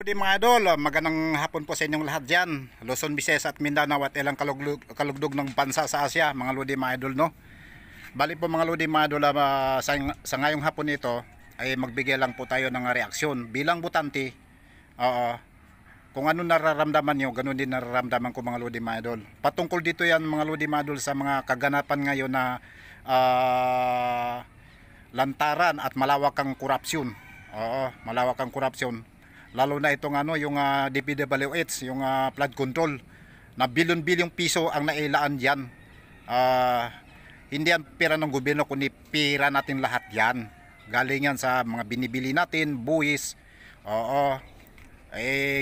Good mga idol, magandang hapon po sa inyong lahat dyan. Luzon, Visayas at Mindanao at ilang kalugdog ng bansa sa Asia, mga lodi mga idol, no? Bali po mga lodi mga idol, sa ngayong hapon ito ay magbigay lang po tayo ng reaksyon bilang butante. Kung ano nararamdaman nyo, ganun din nararamdaman ko mga lodi mga idol. Patungkol dito yan mga lodi mga idol sa mga kaganapan ngayon na lantaran at malawakang korupsyon. Malawakang korupsyon. Lalo na itong yung DPWH, yung flood control na bilyon-bilyong piso ang nailaan diyan. Hindi yan pera ng gobyerno kundi pera natin lahat yan. Galing yan sa mga binibili natin, buwis.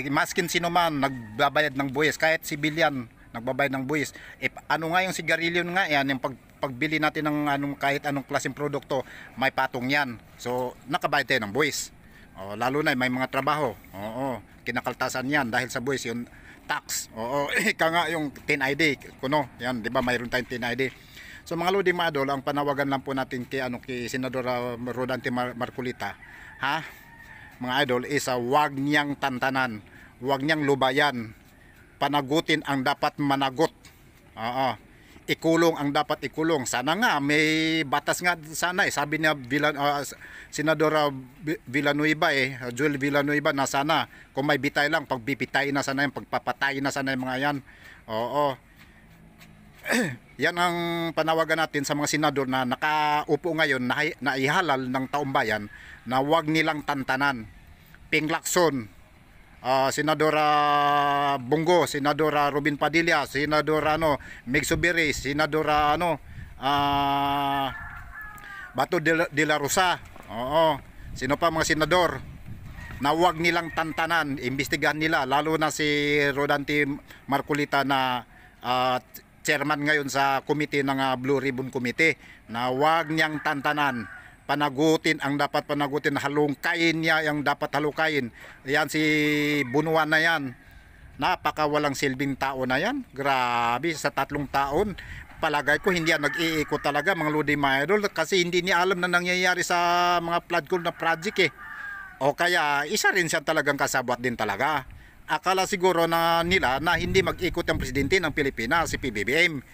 Maskin sino man nagbabayad ng buwis, kahit civilian nagbabayad ng buwis. Ano nga yung sigarilyo nga yan, yung pagbili natin ng kahit anong klaseng produkto, may patong yan. So nakabayad tayo ng buwis. Lalo na may mga trabaho. Kinakaltasan yan dahil sa buwis yung tax. Ika nga yung 10ID kuno. Yan, 'di ba? Mayroon tayong 10ID. So mga lodi mga idol, ang panawagan lang po natin kay Senador Rodante Marcolita, mga idol, is wag niyang tantanan, wag niyang lubayan. Panagutin ang dapat managot. Ikulong ang dapat ikulong. Sana nga may batas nga sana sabi niya Senador Villanueva Joel Villanueva na sana kung may bitay lang, pagbibitay na sana yan, pagpapatay na sana yung mga yan. Yan ang panawagan natin sa mga senador na nakaupo ngayon na ihalal ng taong bayan na wag nilang tantanan. Ping Lacson, Senador Bongo, Senador Robin Padilla, Senador Meg Subiri, Senador Bato de la Rosa. Sino pa mga senador na wag nilang tantanan, imbestigahan nila, lalo na si Rodante Marcolita na chairman ngayon sa committee ng Blue Ribbon Committee, na wag niyang tantanan. Panagutin ang dapat panagutin, halungkayin niya yung dapat halukayin. Yan si Bunuan na yan, napaka walang silbing tao na yan. Grabe, sa 3 taon palagay ko hindi yan nag-iikot talaga mga lodi mga idol, kasi hindi niya alam na nangyayari sa mga flood control na project o kaya isa rin siya talagang kasabwat din talaga. Akala siguro na nila na hindi mag-ikot ang presidente ng Pilipinas, si PBBM,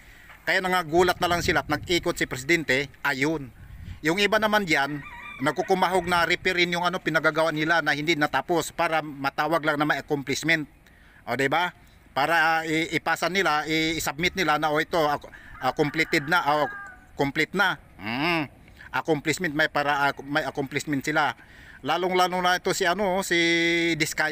kaya nangagulat na lang sila at nag-ikot si presidente. Ayun, yung iba naman diyan nagkukumahog na repairin yung pinagagawa nila na hindi natapos para matawag lang na may accomplishment. Diba? Para ipasa nila, i-submit nila na ito completed na, complete na. Accomplishment, may accomplishment sila. Lalong-lalo na ito si si Diskaya.